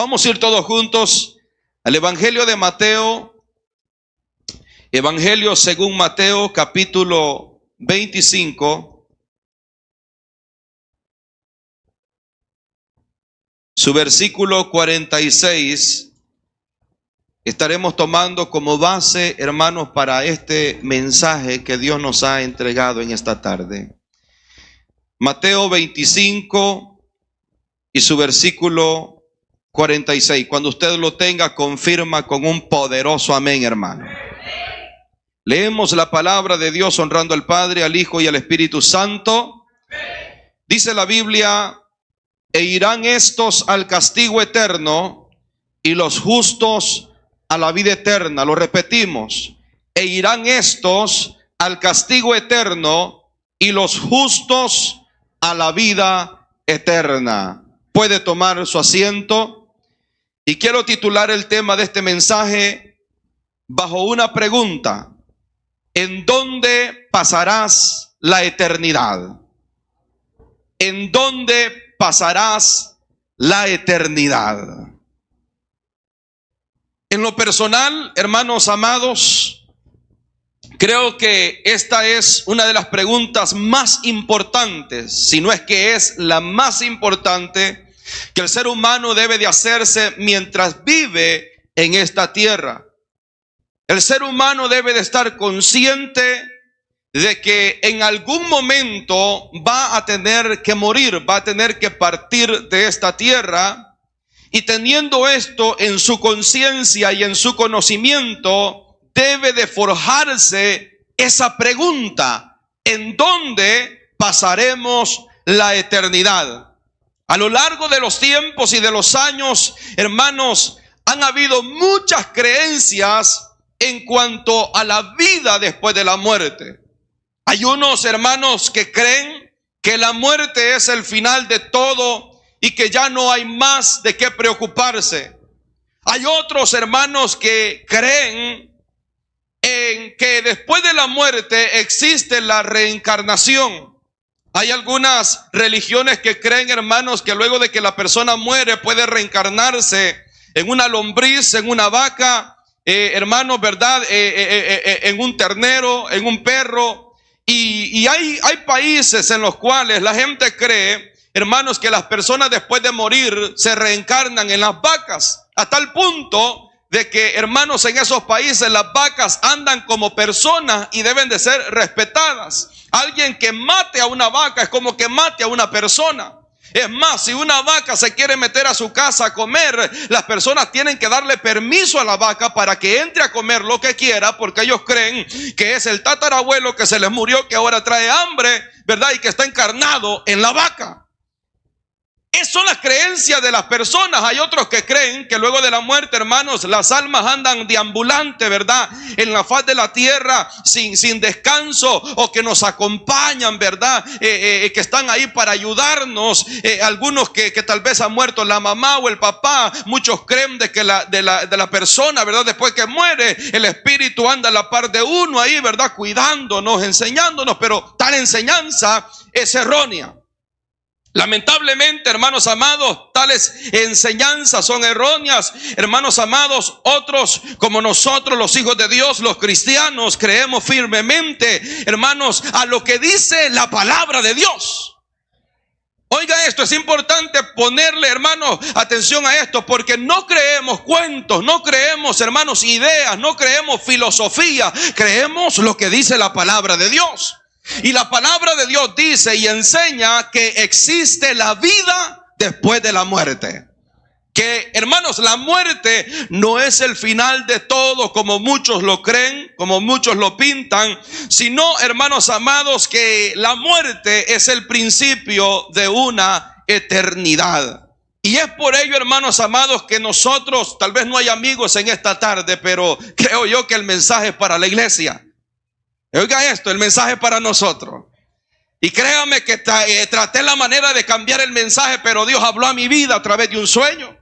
Vamos a ir todos juntos al Evangelio de Mateo, Evangelio según Mateo, capítulo 25, su versículo 46. Estaremos tomando como base, hermanos, para este mensaje que Dios nos ha entregado en esta tarde. Mateo 25 y su versículo 46. Cuando usted lo tenga, confirma con un poderoso amén, hermano. Leemos la palabra de Dios honrando al Padre, al Hijo y al Espíritu Santo. Dice la Biblia: e irán estos al castigo eterno y los justos a la vida eterna. Lo repetimos: e irán estos al castigo eterno y los justos a la vida eterna. Puede tomar su asiento. Y quiero titular el tema de este mensaje bajo una pregunta: ¿en dónde pasarás la eternidad? ¿En dónde pasarás la eternidad? En lo personal, hermanos amados, creo que esta es una de las preguntas más importantes, si no es que es la más importante, que el ser humano debe de hacerse mientras vive en esta tierra. El ser humano debe de estar consciente de que en algún momento va a tener que morir, va a tener que partir de esta tierra, y teniendo esto en su conciencia y en su conocimiento, debe de forjarse esa pregunta: ¿en dónde pasaremos la eternidad? A lo largo de los tiempos y de los años, hermanos, han habido muchas creencias en cuanto a la vida después de la muerte. Hay unos hermanos que creen que la muerte es el final de todo y que ya no hay más de qué preocuparse. Hay otros hermanos que creen en que después de la muerte existe la reencarnación. Hay algunas religiones que creen, hermanos, que luego de que la persona muere puede reencarnarse en una lombriz, en una vaca, hermanos, ¿verdad? En un ternero, en un perro. Y hay países en los cuales la gente cree, hermanos, que las personas después de morir se reencarnan en las vacas, a tal punto de que, hermanos, en esos países las vacas andan como personas y deben de ser respetadas. Alguien que mate a una vaca es como que mate a una persona. Es más, si una vaca se quiere meter a su casa a comer, las personas tienen que darle permiso a la vaca para que entre a comer lo que quiera, porque ellos creen que es el tatarabuelo que se les murió, que ahora trae hambre, ¿verdad? Y que está encarnado en la vaca. Esas son las creencias de las personas. Hay otros que creen que luego de la muerte, hermanos, las almas andan deambulantes, ¿verdad? En la faz de la tierra sin descanso, o que nos acompañan, ¿verdad? Que están ahí para ayudarnos. Algunos que tal vez ha muerto la mamá o el papá. Muchos creen de que de la persona, ¿verdad? Después que muere, el espíritu anda a la par de uno ahí, ¿verdad? Cuidándonos, enseñándonos, pero tal enseñanza es errónea. Lamentablemente, hermanos amados, tales enseñanzas son erróneas. Hermanos amados, otros como nosotros, los hijos de Dios, los cristianos, creemos firmemente, hermanos, a lo que dice la palabra de Dios. Oiga esto, es importante ponerle, hermanos, atención a esto, porque no creemos cuentos, no creemos, hermanos, ideas, no creemos filosofía, creemos lo que dice la palabra de Dios. Y la palabra de Dios dice y enseña que existe la vida después de la muerte. Que, hermanos, la muerte no es el final de todo como muchos lo creen, como muchos lo pintan, sino, hermanos amados, que la muerte es el principio de una eternidad. Y es por ello, hermanos amados, que nosotros, tal vez no hay amigos en esta tarde, pero creo yo que el mensaje es para la iglesia. Oiga esto, el mensaje es para nosotros. Y créame que traté la manera de cambiar el mensaje, pero Dios habló a mi vida a través de un sueño.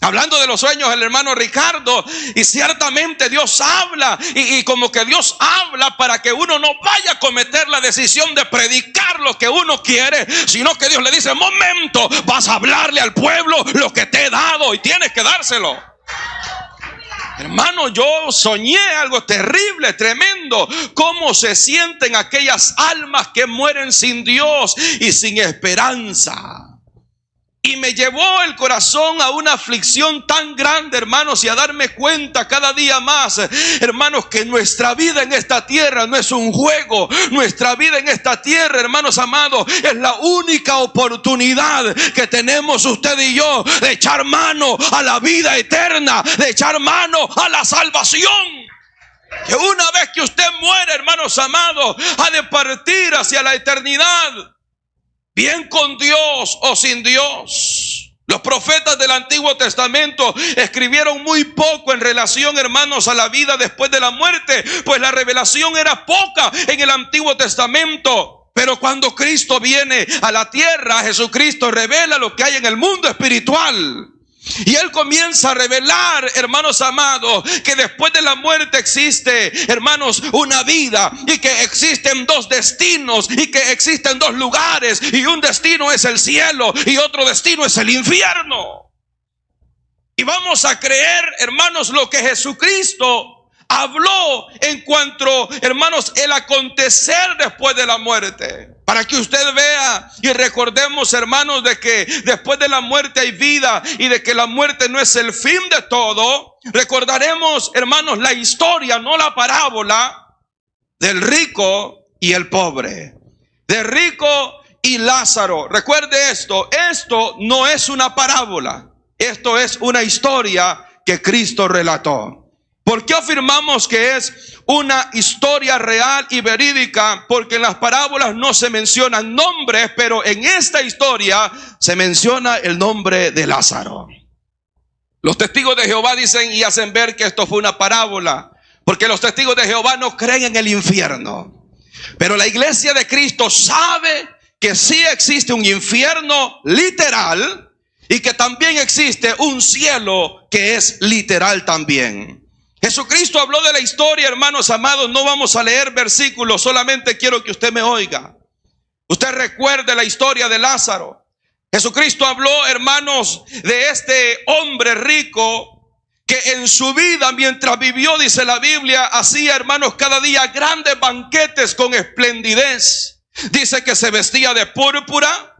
Hablando de los sueños, el hermano Ricardo, y ciertamente Dios habla, y como que Dios habla para que uno no vaya a cometer la decisión de predicar lo que uno quiere, sino que Dios le dice: momento, vas a hablarle al pueblo lo que te he dado y tienes que dárselo. Hermano, yo soñé algo terrible, tremendo. Cómo se sienten aquellas almas que mueren sin Dios y sin esperanza. Y me llevó el corazón a una aflicción tan grande, hermanos, y a darme cuenta cada día más, hermanos, que nuestra vida en esta tierra no es un juego. Nuestra vida en esta tierra, hermanos amados, es la única oportunidad que tenemos usted y yo de echar mano a la vida eterna, de echar mano a la salvación. Que una vez que usted muere, hermanos amados, ha de partir hacia la eternidad, bien con Dios o sin Dios. Los profetas del Antiguo Testamento escribieron muy poco en relación, hermanos, a la vida después de la muerte, pues la revelación era poca en el Antiguo Testamento. Pero cuando Cristo viene a la tierra, Jesucristo revela lo que hay en el mundo espiritual. Y Él comienza a revelar, hermanos amados, que después de la muerte existe, hermanos, una vida, y que existen dos destinos, y que existen dos lugares, y un destino es el cielo y otro destino es el infierno. Y vamos a creer, hermanos, lo que Jesucristo habló en cuanto, hermanos, el acontecer después de la muerte. Para que usted vea y recordemos, hermanos, de que después de la muerte hay vida y de que la muerte no es el fin de todo. Recordaremos, hermanos, la historia, no la parábola, del rico y el pobre, del rico y Lázaro. Recuerde esto no es una parábola, esto es una historia que Cristo relató. ¿Por qué afirmamos que es una historia real y verídica? Porque en las parábolas no se mencionan nombres, pero en esta historia se menciona el nombre de Lázaro. Los testigos de Jehová dicen y hacen ver que esto fue una parábola, porque los testigos de Jehová no creen en el infierno. Pero la iglesia de Cristo sabe que sí existe un infierno literal y que también existe un cielo que es literal también. Jesucristo habló de la historia, hermanos amados. No vamos a leer versículos, solamente quiero que usted me oiga. Usted recuerde la historia de Lázaro. Jesucristo habló, hermanos, de este hombre rico que en su vida, mientras vivió, dice la Biblia, hacía, hermanos, cada día grandes banquetes con esplendidez. Dice que se vestía de púrpura,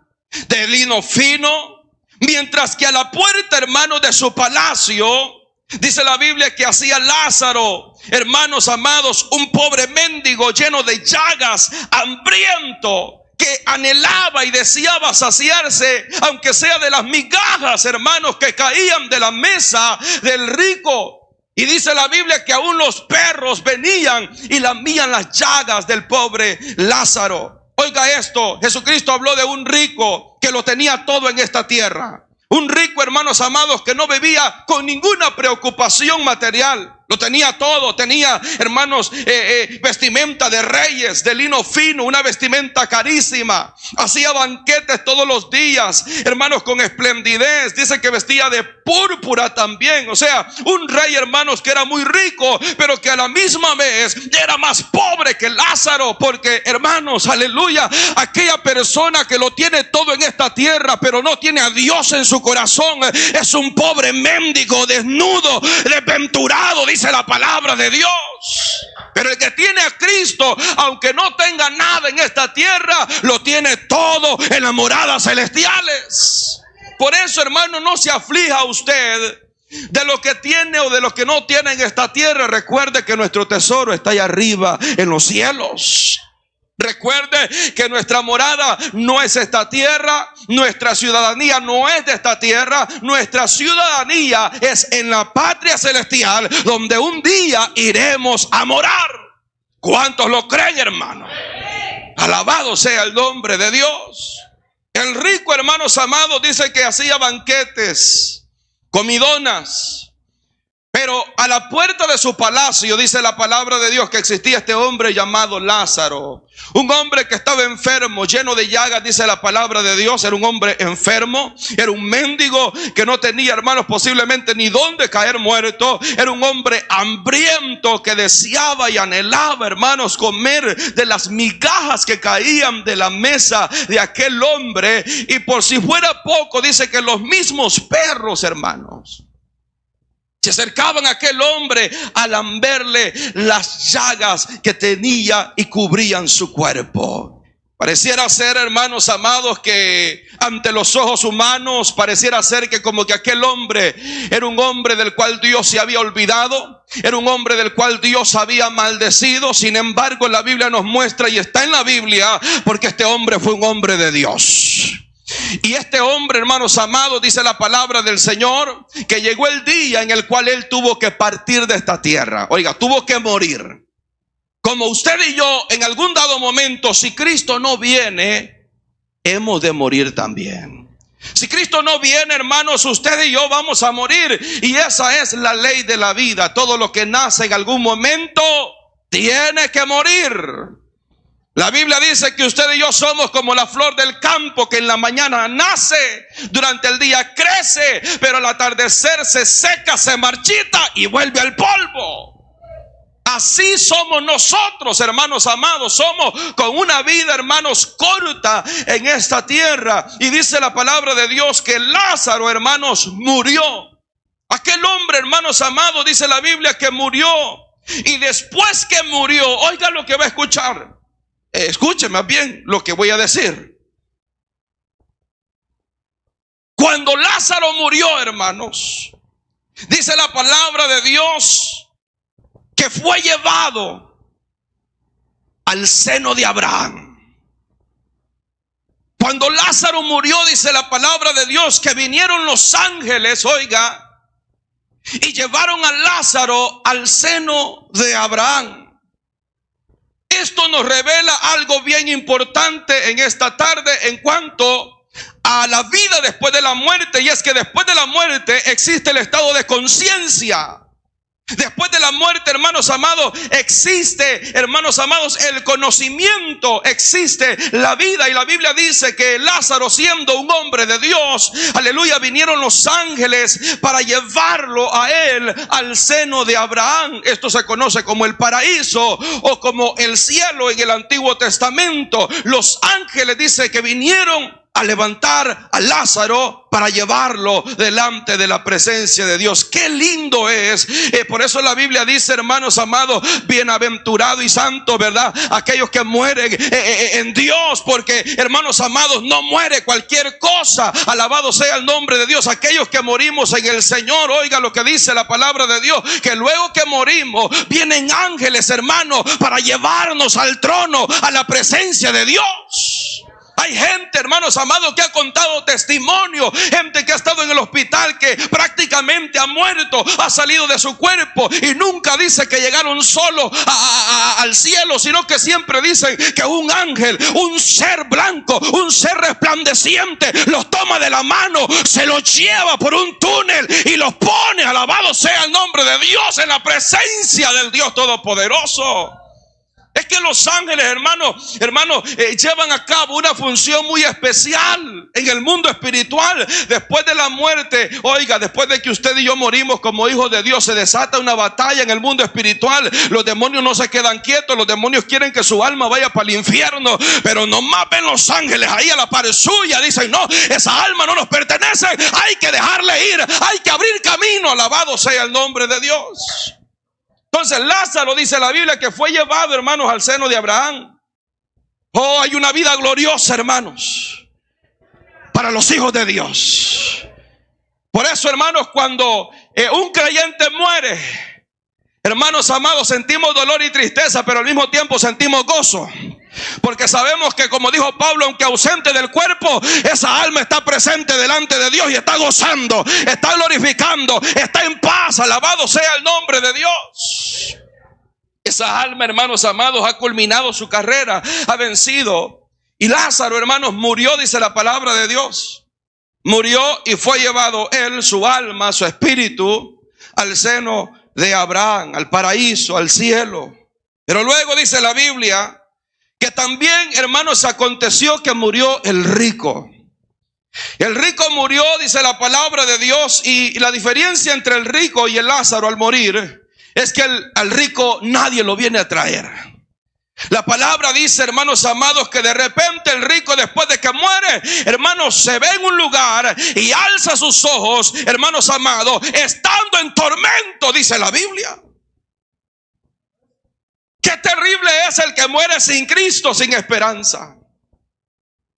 de lino fino, mientras que a la puerta, hermanos, de su palacio, dice la Biblia que hacía Lázaro, hermanos amados, un pobre mendigo lleno de llagas, hambriento, que anhelaba y deseaba saciarse, aunque sea de las migajas, hermanos, que caían de la mesa del rico. Y dice la Biblia que aún los perros venían y lamían las llagas del pobre Lázaro. Oiga esto, Jesucristo habló de un rico que lo tenía todo en esta tierra. Un rico, hermanos amados, que no vivía con ninguna preocupación material. Lo tenía todo, tenía, hermanos, vestimenta de reyes, de lino fino, una vestimenta carísima. Hacía banquetes todos los días, hermanos, con esplendidez. Dice que vestía de púrpura también. O sea, un rey, hermanos, que era muy rico, pero que a la misma vez era más pobre que Lázaro. Porque, hermanos, aleluya, aquella persona que lo tiene todo en esta tierra, pero no tiene a Dios en su corazón, es un pobre mendigo, desnudo, desventurado, dice la palabra de Dios. Pero el que tiene a Cristo, aunque no tenga nada en esta tierra, lo tiene todo en las moradas celestiales. Por eso, hermano, no se aflija usted de lo que tiene o de lo que no tiene en esta tierra. Recuerde que nuestro tesoro está allá arriba en los cielos. Recuerde que nuestra morada no es esta tierra, nuestra ciudadanía no es de esta tierra, nuestra ciudadanía es en la patria celestial, donde un día iremos a morar. ¿Cuántos lo creen, hermano? Alabado sea el nombre de Dios. El rico, hermanos amados, dice que hacía banquetes, comidonas, Pero a la puerta de su palacio, dice la palabra de Dios, que existía este hombre llamado Lázaro. Un hombre que estaba enfermo, lleno de llagas, dice la palabra de Dios. Era un hombre enfermo, era un mendigo que no tenía, hermanos, posiblemente ni dónde caer muerto. Era un hombre hambriento que deseaba y anhelaba, hermanos, comer de las migajas que caían de la mesa de aquel hombre. Y por si fuera poco, dice que los mismos perros, hermanos, se acercaban a aquel hombre a lamberle las llagas que tenía y cubrían su cuerpo. Pareciera ser, hermanos amados, que ante los ojos humanos pareciera ser que como que aquel hombre era un hombre del cual Dios se había olvidado, era un hombre del cual Dios había maldecido. Sin embargo, la Biblia nos muestra, y está en la Biblia, porque este hombre fue un hombre de Dios. Y este hombre, hermanos amados, dice la palabra del Señor, que llegó el día en el cual él tuvo que partir de esta tierra. Oiga, tuvo que morir. Como usted y yo, en algún dado momento, si Cristo no viene, hemos de morir también. Si Cristo no viene, hermanos, usted y yo vamos a morir. Y esa es la ley de la vida. Todo lo que nace en algún momento tiene que morir. La Biblia dice que usted y yo somos como la flor del campo, que en la mañana nace, durante el día crece, pero al atardecer se seca, se marchita y vuelve al polvo. Así somos nosotros, hermanos amados. Somos con una vida, hermanos, corta en esta tierra. Y dice la palabra de Dios que Lázaro, hermanos, murió. Aquel hombre, hermanos amados, dice la Biblia que murió. Y después que murió, oiga lo que va a escuchar. Escúcheme bien lo que voy a decir. Cuando Lázaro murió, hermanos, dice la palabra de Dios que fue llevado al seno de Abraham. Cuando Lázaro murió, dice la palabra de Dios que vinieron los ángeles, oiga, y llevaron a Lázaro al seno de Abraham. Esto nos revela algo bien importante en esta tarde en cuanto a la vida después de la muerte. Y es que después de la muerte existe el estado de conciencia. Después de la muerte, hermanos amados, existe, hermanos amados, el conocimiento, existe la vida. Y la Biblia dice que Lázaro, siendo un hombre de Dios, aleluya, vinieron los ángeles para llevarlo a él al seno de Abraham. Esto se conoce como el paraíso o como el cielo en el Antiguo Testamento. Los ángeles dice que vinieron a levantar a Lázaro para llevarlo delante de la presencia de Dios. Qué lindo es. Por eso la Biblia dice, hermanos amados, bienaventurado y santo, ¿verdad? Aquellos que mueren en Dios, porque, hermanos amados, no muere cualquier cosa. Alabado sea el nombre de Dios. Aquellos que morimos en el Señor, oiga lo que dice la palabra de Dios, que luego que morimos vienen ángeles, hermanos, para llevarnos al trono, a la presencia de Dios. Hay gente, hermanos amados, que ha contado testimonio, gente que ha estado en el hospital, que prácticamente ha muerto, ha salido de su cuerpo y nunca dice que llegaron solo al cielo, sino que siempre dicen que un ángel, un ser blanco, un ser resplandeciente, los toma de la mano, se los lleva por un túnel y los pone, alabado sea el nombre de Dios, en la presencia del Dios Todopoderoso. Es que los ángeles, hermanos, llevan a cabo una función muy especial en el mundo espiritual. Después de la muerte, oiga, después de que usted y yo morimos como hijos de Dios, se desata una batalla en el mundo espiritual. Los demonios no se quedan quietos, los demonios quieren que su alma vaya para el infierno, pero nomás ven los ángeles ahí a la par suya, dicen, no, esa alma no nos pertenece, hay que dejarle ir, hay que abrir camino, alabado sea el nombre de Dios. Entonces Lázaro, dice la Biblia, que fue llevado, hermanos, al seno de Abraham. Oh, hay una vida gloriosa, hermanos, para los hijos de Dios. Por eso, hermanos, cuando un creyente muere, hermanos amados, sentimos dolor y tristeza, pero al mismo tiempo sentimos gozo. Porque sabemos que, como dijo Pablo, aunque ausente del cuerpo, esa alma está presente delante de Dios y está gozando, está glorificando, está en paz. Alabado sea el nombre de Dios. Esa alma, hermanos amados, ha culminado su carrera, ha vencido. Y Lázaro, hermanos, murió, dice la palabra de Dios. Murió y fue llevado él, su alma, su espíritu, al seno de Abraham, al paraíso, al cielo. Pero luego dice la Biblia que también, hermanos, aconteció que murió el rico. El rico murió, dice la palabra de Dios, y la diferencia entre el rico y el Lázaro al morir es que al rico nadie lo viene a traer. La palabra dice, hermanos amados, que de repente el rico, después de que muere, hermanos, se ve en un lugar y alza sus ojos, hermanos amados, estando en tormento, dice la Biblia. Qué terrible es el que muere sin Cristo, sin esperanza.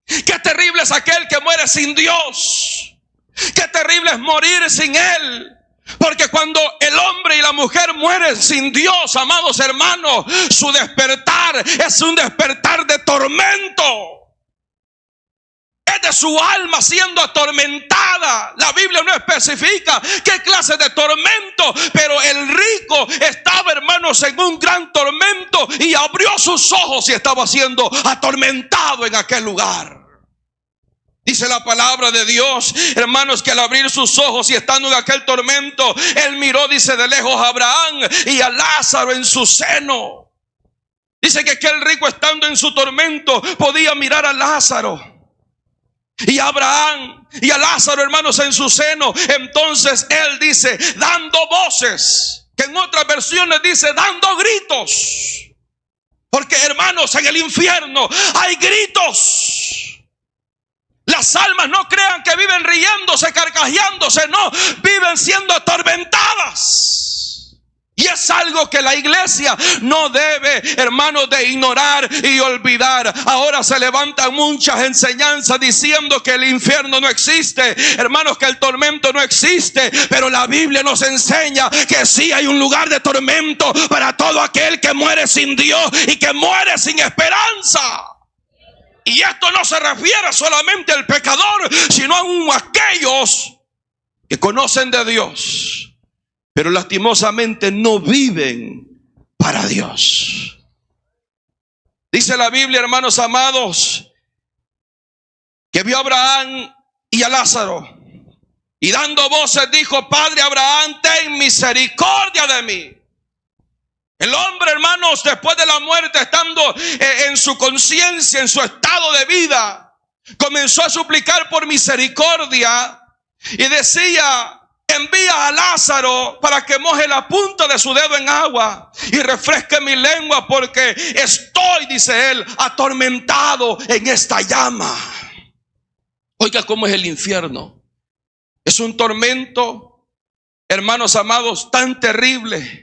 Qué terrible es aquel que muere sin Dios. Qué terrible es morir sin Él. Porque cuando el hombre y la mujer mueren sin Dios, amados hermanos, su despertar es un despertar de tormento. Es de su alma siendo atormentada. La Biblia no especifica qué clase de tormento, pero el rico estaba, hermanos, en un gran tormento y abrió sus ojos y estaba siendo atormentado en aquel lugar. Dice la palabra de Dios, hermanos, que al abrir sus ojos y estando en aquel tormento, él miró, dice, de lejos a Abraham y a Lázaro en su seno. Dice que aquel rico, estando en su tormento, podía mirar a Lázaro y a Abraham y a Lázaro, hermanos, en su seno. Entonces él dice, dando voces, que en otras versiones dice, dando gritos. Porque, hermanos, en el infierno hay gritos. Las almas no crean que viven riéndose, carcajeándose, no, viven siendo atormentadas. Y es algo que la iglesia no debe, hermanos, de ignorar y olvidar. Ahora se levantan muchas enseñanzas diciendo que el infierno no existe, hermanos, que el tormento no existe. Pero la Biblia nos enseña que sí hay un lugar de tormento para todo aquel que muere sin Dios y que muere sin esperanza. Y esto no se refiere solamente al pecador, sino a aquellos que conocen de Dios, pero lastimosamente no viven para Dios. Dice la Biblia, hermanos amados, que vio a Abraham y a Lázaro, y dando voces dijo, Padre Abraham, ten misericordia de mí. El hombre, hermanos, después de la muerte, estando en su conciencia, en su estado de vida, comenzó a suplicar por misericordia y decía, envía a Lázaro para que moje la punta de su dedo en agua y refresque mi lengua, porque estoy, dice él, atormentado en esta llama. Oiga cómo es el infierno. Es un tormento, hermanos amados, tan terrible,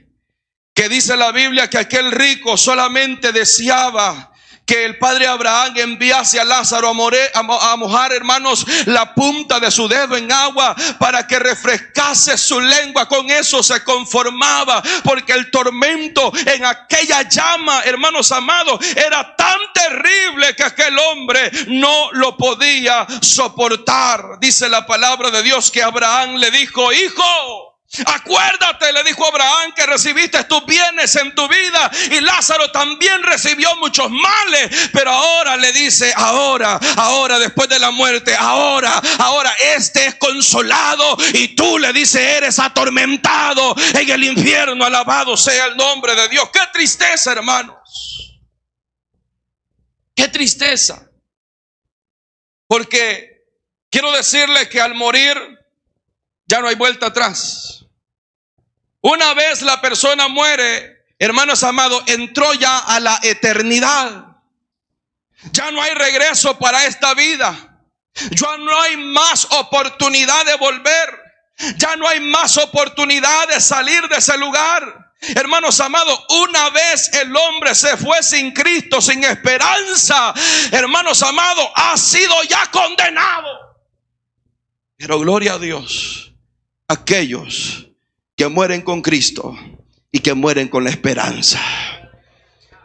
que dice la Biblia que aquel rico solamente deseaba que el padre Abraham enviase a Lázaro a mojar, hermanos, la punta de su dedo en agua para que refrescase su lengua. Con eso se conformaba, porque el tormento en aquella llama, hermanos amados, era tan terrible que aquel hombre no lo podía soportar. Dice la palabra de Dios que Abraham le dijo, hijo, acuérdate, le dijo Abraham, que recibiste tus bienes en tu vida y Lázaro también recibió muchos males, pero ahora le dice, ahora después de la muerte, ahora este es consolado y tú, le dice, eres atormentado en el infierno. Alabado sea el nombre de Dios. Qué tristeza, hermanos, qué tristeza, porque quiero decirle que al morir ya no hay vuelta atrás. Una vez la persona muere, hermanos amados, entró ya a la eternidad. Ya no hay regreso para esta vida. Ya no hay más oportunidad de volver. Ya no hay más oportunidad de salir de ese lugar. Hermanos amados, una vez el hombre se fue sin Cristo, sin esperanza, hermanos amados, ha sido ya condenado. Pero gloria a Dios, aquellos que mueren con Cristo y que mueren con la esperanza.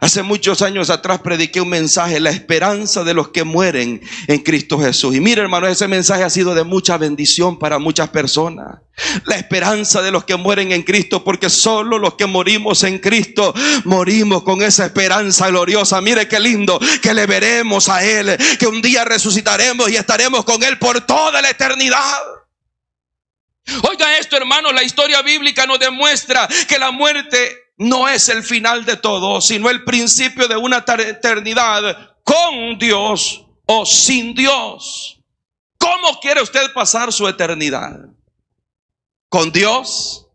Hace muchos años atrás prediqué un mensaje, la esperanza de los que mueren en Cristo Jesús. Y mire, hermano, ese mensaje ha sido de mucha bendición para muchas personas. La esperanza de los que mueren en Cristo, porque solo los que morimos en Cristo morimos con esa esperanza gloriosa. Mire qué lindo, que le veremos a Él, que un día resucitaremos y estaremos con Él por toda la eternidad. Oiga esto, hermanos, la historia bíblica nos demuestra que la muerte no es el final de todo, sino el principio de una eternidad con Dios o sin Dios. ¿Cómo quiere usted pasar su eternidad? ¿Con Dios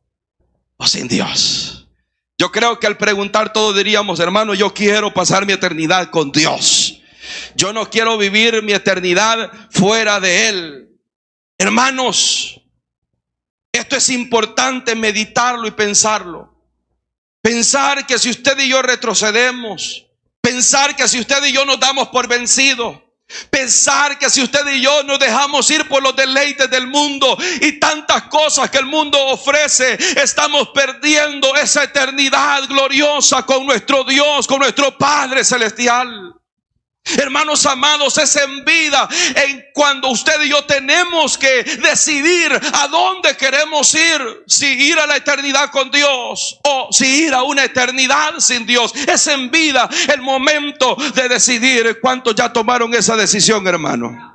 o sin Dios? Yo creo que al preguntar todo diríamos, hermano, yo quiero pasar mi eternidad con Dios. Yo no quiero vivir mi eternidad fuera de Él. Hermanos, esto es importante meditarlo y pensarlo. Pensar que si usted y yo retrocedemos, pensar que si usted y yo nos damos por vencidos, pensar que si usted y yo nos dejamos ir por los deleites del mundo y tantas cosas que el mundo ofrece, estamos perdiendo esa eternidad gloriosa con nuestro Dios, con nuestro Padre Celestial. Hermanos amados, es en vida en cuando usted y yo tenemos que decidir a dónde queremos ir, si ir a la eternidad con Dios o si ir a una eternidad sin Dios. Es en vida el momento de decidir. ¿Cuántos ya tomaron esa decisión, hermano?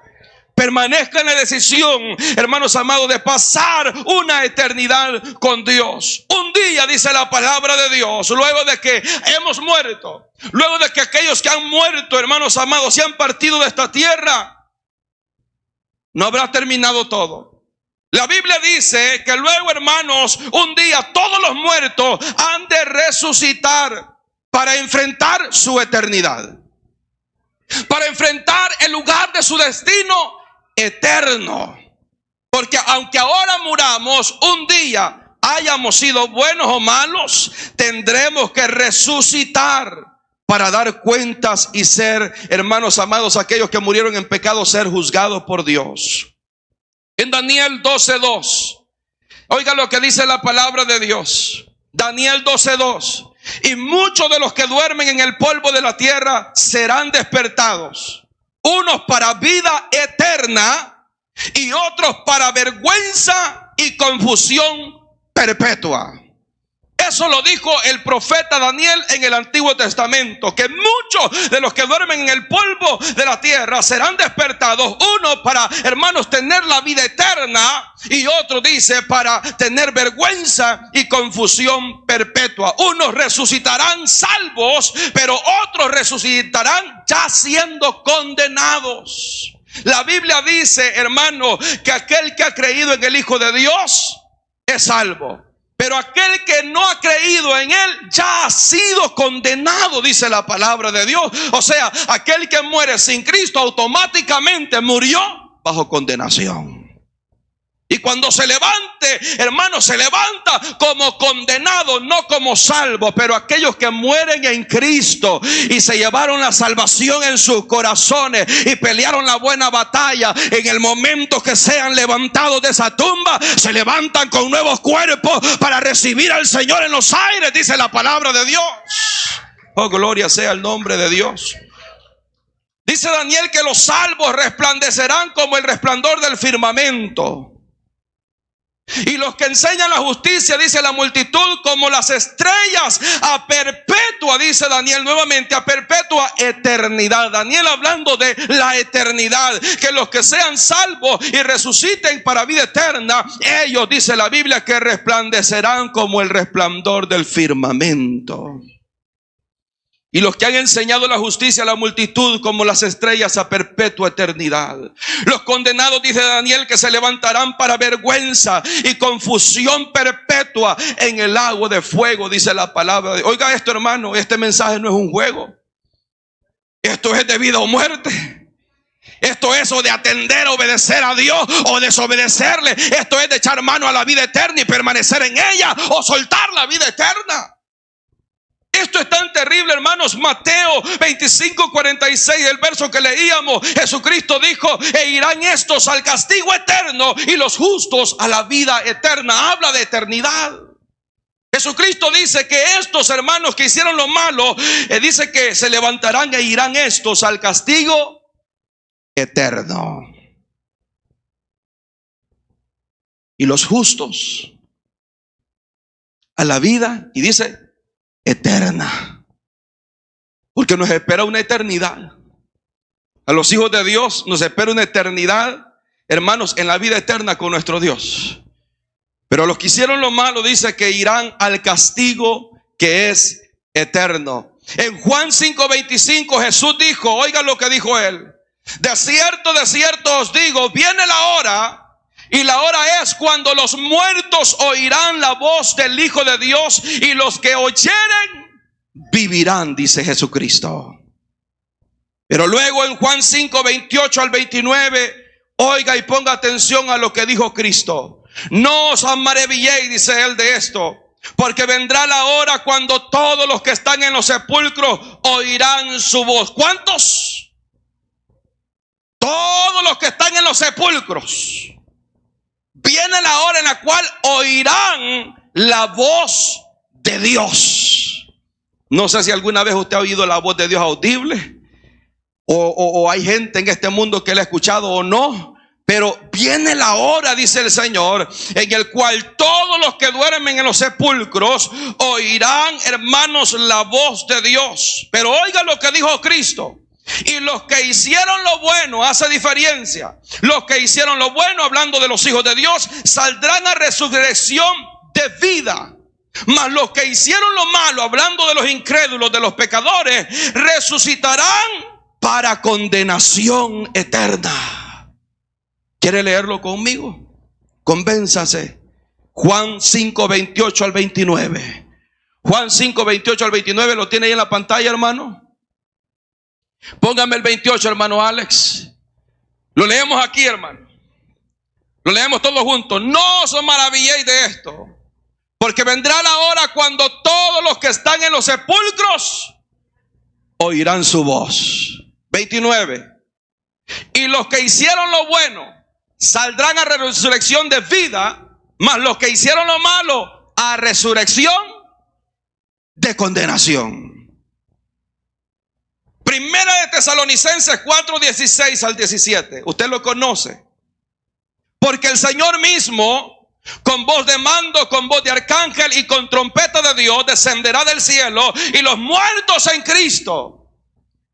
Permanezca en la decisión, hermanos amados, de pasar una eternidad con Dios. Un día, dice la palabra de Dios, luego de que hemos muerto, luego de que aquellos que han muerto, hermanos amados, se han partido de esta tierra, no habrá terminado todo. La Biblia dice que luego, hermanos, un día todos los muertos han de resucitar para enfrentar su eternidad, para enfrentar el lugar de su destino eterno. Porque aunque ahora muramos, un día hayamos sido buenos o malos, tendremos que resucitar para dar cuentas y ser, hermanos amados, aquellos que murieron en pecado, ser juzgados por Dios. En Daniel 12:2, oiga lo que dice la palabra de Dios. Daniel 12:2. Y muchos de los que duermen en el polvo de la tierra serán despertados, unos para vida eterna y otros para vergüenza y confusión perpetua. Eso lo dijo el profeta Daniel en el Antiguo Testamento, que muchos de los que duermen en el polvo de la tierra serán despertados, uno para, hermanos, tener la vida eterna, y otro dice para tener vergüenza y confusión perpetua. Unos resucitarán salvos, pero otros resucitarán ya siendo condenados. La Biblia dice, hermano, que aquel que ha creído en el Hijo de Dios es salvo, pero aquel que no ha creído en Él ya ha sido condenado, dice la palabra de Dios. O sea, aquel que muere sin Cristo automáticamente murió bajo condenación. Y cuando se levante, hermano, se levanta como condenado, no como salvo. Pero aquellos que mueren en Cristo y se llevaron la salvación en sus corazones y pelearon la buena batalla, en el momento que sean levantados de esa tumba, se levantan con nuevos cuerpos para recibir al Señor en los aires, dice la palabra de Dios. Oh, gloria sea el nombre de Dios. Dice Daniel que los salvos resplandecerán como el resplandor del firmamento. Y los que enseñan la justicia, dice la multitud, como las estrellas a perpetua, dice Daniel nuevamente, a perpetua eternidad. Daniel hablando de la eternidad, que los que sean salvos y resuciten para vida eterna, ellos, dice la Biblia, que resplandecerán como el resplandor del firmamento. Y los que han enseñado la justicia a la multitud como las estrellas a perpetua eternidad. Los condenados, dice Daniel, que se levantarán para vergüenza y confusión perpetua en el lago de fuego, dice la palabra. Oiga esto, hermano, este mensaje no es un juego. Esto es de vida o muerte. Esto es o de atender, obedecer a Dios o desobedecerle. Esto es de echar mano a la vida eterna y permanecer en ella o soltar la vida eterna. Esto es tan terrible, hermanos. Mateo 25:46, el verso que leíamos, Jesucristo dijo: e irán estos al castigo eterno y los justos a la vida eterna. Habla de eternidad. Jesucristo dice que estos hermanos que hicieron lo malo, dice que se levantarán e irán estos al castigo eterno. Y los justos a la vida, y dice, eterna. Porque nos espera una eternidad. A los hijos de Dios nos espera una eternidad, hermanos, en la vida eterna con nuestro Dios. Pero los que hicieron lo malo dice que irán al castigo que es eterno. En Juan 5:25 Jesús dijo, oigan lo que dijo él: de cierto os digo, viene la hora, y la hora es cuando los muertos oirán la voz del Hijo de Dios, y los que oyeren vivirán, dice Jesucristo. Pero luego en Juan 5:28 al 29, oiga y ponga atención a lo que dijo Cristo. No os maravilléis, dice él, de esto, porque vendrá la hora cuando todos los que están en los sepulcros oirán su voz. ¿Cuántos? Todos los que están en los sepulcros. Viene la hora en la cual oirán la voz de Dios. No sé si alguna vez usted ha oído la voz de Dios audible, o hay gente en este mundo que la ha escuchado o no. Pero viene la hora, dice el Señor, en el cual todos los que duermen en los sepulcros oirán, hermanos, la voz de Dios. Pero oiga lo que dijo Cristo. Y los que hicieron lo bueno, hace diferencia. Los que hicieron lo bueno, hablando de los hijos de Dios, saldrán a resurrección de vida. Mas los que hicieron lo malo, hablando de los incrédulos, de los pecadores, resucitarán para condenación eterna. ¿Quiere leerlo conmigo? Convénzase. Juan 5:28 al 29. Juan 5:28 al 29, ¿lo tiene ahí en la pantalla, hermano? Póngame el 28, hermano Alex. Lo leemos aquí, hermano. Lo leemos todos juntos. No os maravilléis de esto, porque vendrá la hora cuando todos los que están en los sepulcros oirán su voz. 29. Y los que hicieron lo bueno saldrán a resurrección de vida, mas los que hicieron lo malo a resurrección de condenación. Primera de Tesalonicenses 4:16 al 17. Usted lo conoce. Porque el Señor mismo, con voz de mando, con voz de arcángel y con trompeta de Dios, descenderá del cielo, y los muertos en Cristo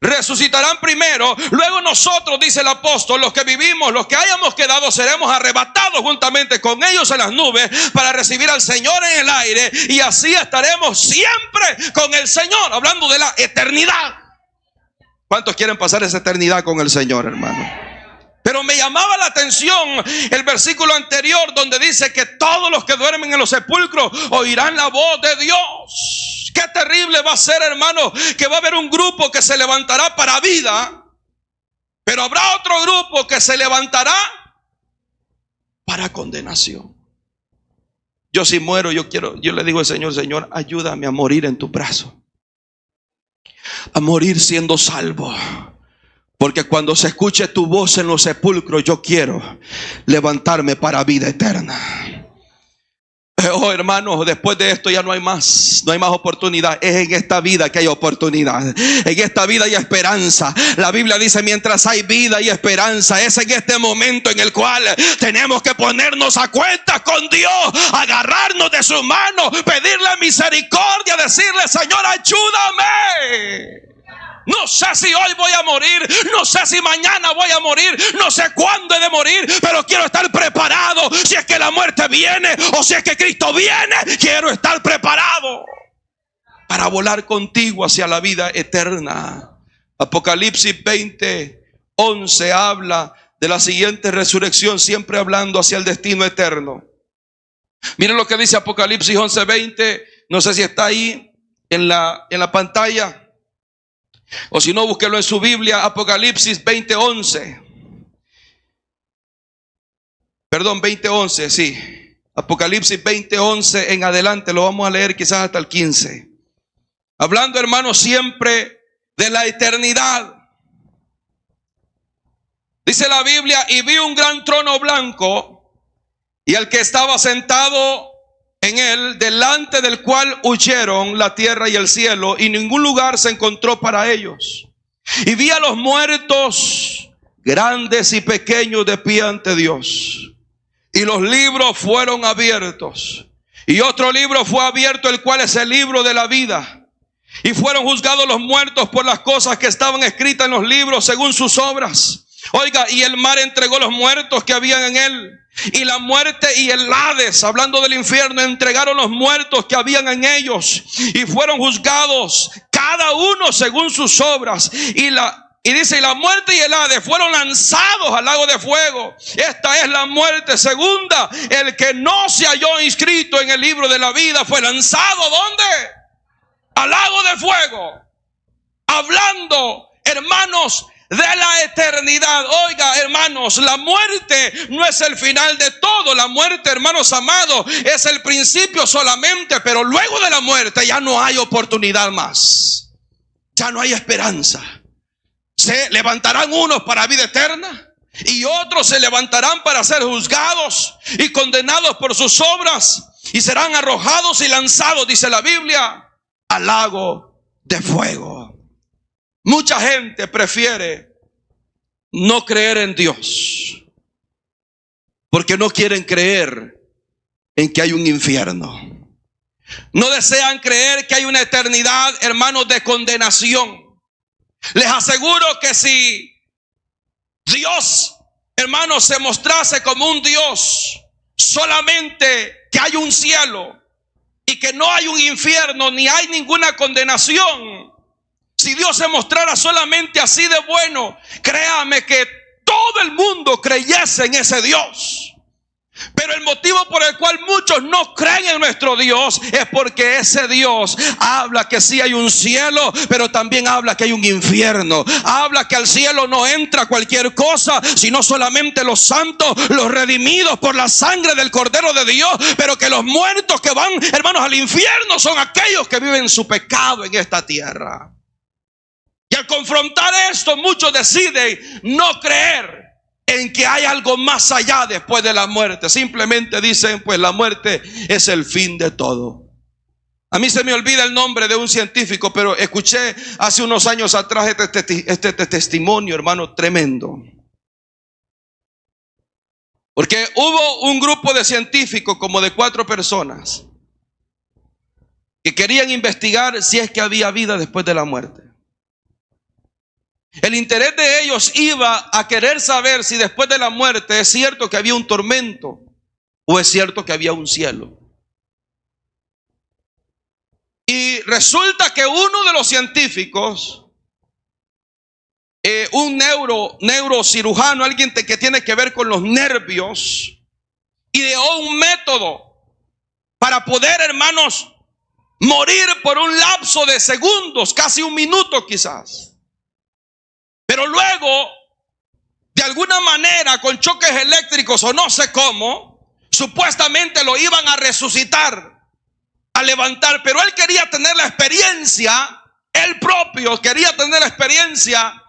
resucitarán primero. Luego nosotros, dice el apóstol, los que vivimos, los que hayamos quedado, seremos arrebatados juntamente con ellos en las nubes para recibir al Señor en el aire, y así estaremos siempre con el Señor, hablando de la eternidad. ¿Cuántos quieren pasar esa eternidad con el Señor, hermano? Pero me llamaba la atención el versículo anterior, donde dice que todos los que duermen en los sepulcros oirán la voz de Dios. Qué terrible va a ser, hermano, que va a haber un grupo que se levantará para vida, pero habrá otro grupo que se levantará para condenación. Yo si muero, yo le digo al Señor: Señor, ayúdame a morir en tu brazo, a morir siendo salvo. Porque cuando se escuche tu voz en los sepulcros, yo quiero levantarme para vida eterna. Oh, hermanos, después de esto ya no hay más oportunidad. Es en esta vida que hay oportunidad. En esta vida hay esperanza. La Biblia dice: mientras hay vida y esperanza. Es en este momento en el cual tenemos que ponernos a cuentas con Dios, agarrarnos de su mano, pedirle misericordia, decirle: Señor, ayúdame. No sé si hoy voy a morir, no sé si mañana voy a morir, no sé cuándo he de morir, pero quiero estar preparado. Si es que la muerte viene o si es que Cristo viene, quiero estar preparado para volar contigo hacia la vida eterna. Apocalipsis 20:11 habla de la siguiente resurrección, siempre hablando hacia el destino eterno. Miren lo que dice Apocalipsis 11:20. No sé si está ahí en la pantalla, o si no, búsquelo en su Biblia. Apocalipsis 20:11. Perdón, 20:11, sí. Apocalipsis 20:11 en adelante, lo vamos a leer quizás hasta el 15. Hablando, hermanos, siempre de la eternidad. Dice la Biblia: y vi un gran trono blanco, y el que estaba sentado en él, delante del cual huyeron la tierra y el cielo, y ningún lugar se encontró para ellos. Y vi a los muertos, grandes y pequeños, de pie ante Dios. Y los libros fueron abiertos. Y otro libro fue abierto, el cual es el libro de la vida. Y fueron juzgados los muertos por las cosas que estaban escritas en los libros según sus obras. Oiga, y el mar entregó los muertos que habían en él, Y la muerte y el Hades, hablando del infierno, entregaron los muertos que habían en ellos y fueron juzgados cada uno según sus obras. Y dice, y la muerte y el Hades fueron lanzados al lago de fuego. Esta es la muerte segunda. El que no se halló inscrito en el libro de la vida fue lanzado, ¿dónde? Al lago de fuego. Hablando, hermanos, de la eternidad. Oiga, hermanos, la muerte no es el final de todo. La muerte, hermanos amados, es el principio solamente, pero luego de la muerte ya no hay oportunidad más. Ya no hay esperanza. Se levantarán unos para vida eterna y otros se levantarán para ser juzgados y condenados por sus obras y serán arrojados y lanzados, dice la Biblia, al lago de fuego. Mucha gente prefiere no creer en Dios porque no quieren creer en que hay un infierno. No desean creer que hay una eternidad, hermanos, de condenación. Les aseguro que si Dios, hermanos, se mostrase como un Dios solamente que hay un cielo y que no hay un infierno ni hay ninguna condenación, si Dios se mostrara solamente así de bueno, créame que todo el mundo creyese en ese Dios. Pero el motivo por el cual muchos no creen en nuestro Dios es porque ese Dios habla que sí hay un cielo, pero también habla que hay un infierno. Habla que al cielo no entra cualquier cosa, sino solamente los santos, los redimidos por la sangre del Cordero de Dios. Pero que los muertos que van, hermanos, al infierno son aquellos que viven su pecado en esta tierra. Y al confrontar esto, muchos deciden no creer en que hay algo más allá después de la muerte. Simplemente dicen, pues la muerte es el fin de todo. A mí se me olvida el nombre de un científico, pero escuché hace unos años atrás este testimonio, hermano, tremendo. Porque hubo un grupo de científicos como de 4 personas que querían investigar si es que había vida después de la muerte. El interés de ellos iba a querer saber si después de la muerte es cierto que había un tormento o es cierto que había un cielo. Y resulta que uno de los científicos, un neurocirujano, alguien que tiene que ver con los nervios, ideó un método para poder, hermanos, morir por un lapso de segundos, casi un minuto quizás. Pero luego, de alguna manera, con choques eléctricos o no sé cómo, supuestamente lo iban a resucitar, a levantar. Pero él quería tener la experiencia, él propio quería tener la experiencia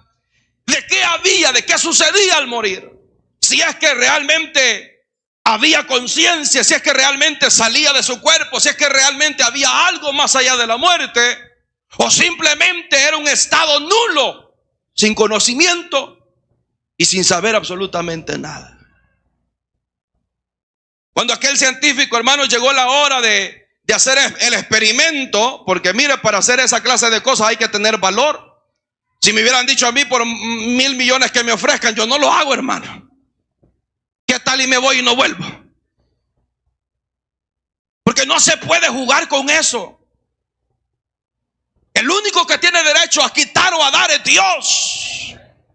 de qué había, de qué sucedía al morir. Si es que realmente había conciencia, si es que realmente salía de su cuerpo, si es que realmente había algo más allá de la muerte, o simplemente era un estado nulo, sin conocimiento y sin saber absolutamente nada. Cuando aquel científico, hermano, llegó la hora de hacer el experimento, porque mire, para hacer esa clase de cosas hay que tener valor. Si me hubieran dicho a mí por 1,000 millones que me ofrezcan, yo no lo hago, hermano. ¿Qué tal y me voy y no vuelvo? Porque no se puede jugar con eso. El único que tiene derecho a quitar o a dar es Dios.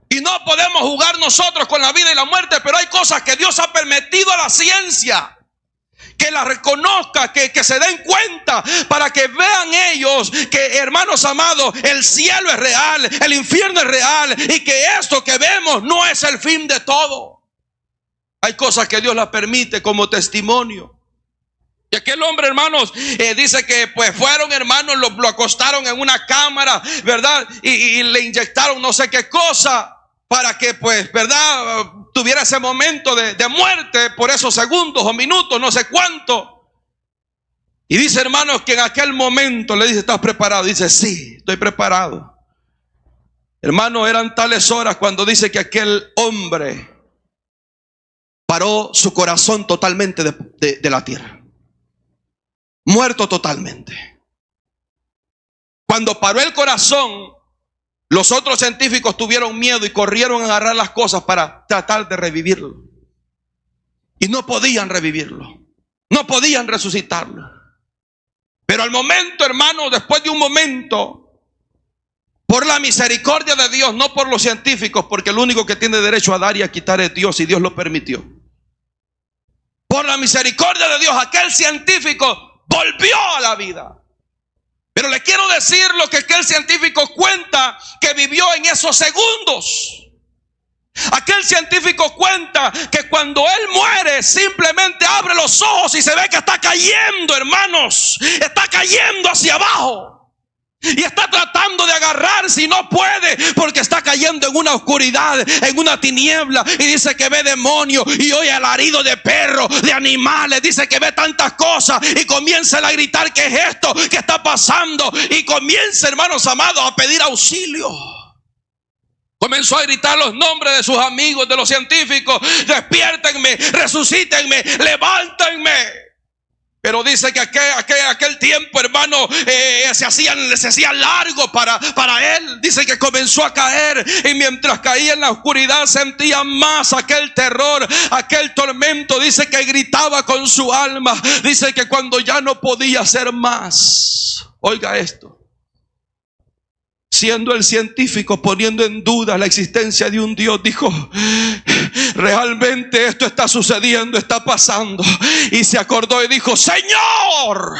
Y no podemos jugar nosotros con la vida y la muerte, pero hay cosas que Dios ha permitido a la ciencia que la reconozca, que se den cuenta, para que vean ellos que, hermanos amados, el cielo es real, el infierno es real, y que esto que vemos no es el fin de todo. Hay cosas que Dios las permite como testimonio. Y aquel hombre, hermanos, dice que pues fueron, hermanos, lo acostaron en una cámara, ¿verdad? Y le inyectaron no sé qué cosa para que, pues, ¿verdad?, tuviera ese momento de muerte por esos segundos o minutos, no sé cuánto. Y dice, hermanos, que en aquel momento le dice, ¿estás preparado? Dice, sí, estoy preparado. Hermano, eran tales horas cuando dice que aquel hombre paró su corazón totalmente de la tierra. Muerto totalmente. Cuando paró el corazón, los otros científicos tuvieron miedo y corrieron a agarrar las cosas para tratar de revivirlo. y no podían revivirlo, no podían resucitarlo. Pero al momento, hermano, después de un momento, por la misericordia de Dios, no por los científicos, porque el único que tiene derecho a dar y a quitar es Dios, y Dios lo permitió. Por la misericordia de Dios, aquel científico volvió a la vida. Pero le quiero decir lo que aquel científico cuenta que vivió en esos segundos. Aquel científico cuenta que cuando él muere, simplemente abre los ojos y se ve que está cayendo, hermanos. Está cayendo hacia abajo. Y está tratando de agarrarse y no puede, porque está cayendo en una oscuridad, en una tiniebla. Y dice que ve demonios y oye alarido de perros, de animales. Dice que ve tantas cosas y comienza a gritar: ¿qué es esto? ¿Qué está pasando? Y comienza, hermanos amados, a pedir auxilio. Comenzó a gritar los nombres de sus amigos, de los científicos: despiértenme, resucítenme, levántenme. Pero dice que aquel tiempo, hermano, se hacía largo para él. Dice que comenzó a caer, y mientras caía en la oscuridad sentía más aquel terror, aquel tormento. Dice que gritaba con su alma. Dice que cuando ya no podía hacer más, oiga esto, siendo el científico poniendo en duda la existencia de un Dios, dijo: realmente esto está sucediendo, está pasando. Y se acordó y dijo: Señor,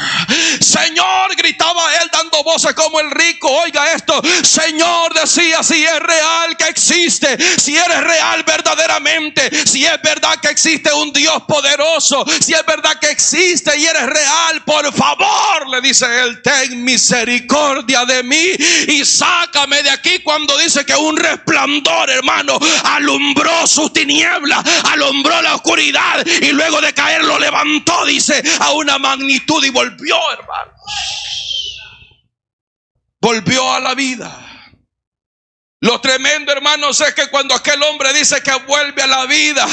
Señor, gritaba él dando voces como el rico. Oiga esto: Señor, decía, si es real que existe, si eres real verdaderamente, si es verdad que existe un Dios poderoso, si es verdad que existe y eres real, por favor, le dice él, ten misericordia de mí y sácame de aquí. Cuando dice que un resplandor, hermano, alumbró sus tinieblas, alumbró la oscuridad, y luego de caer lo levantó, dice, a una magnitud, y volvió, hermanos, volvió a la vida. Lo tremendo, hermanos, es que cuando aquel hombre dice que vuelve a la vida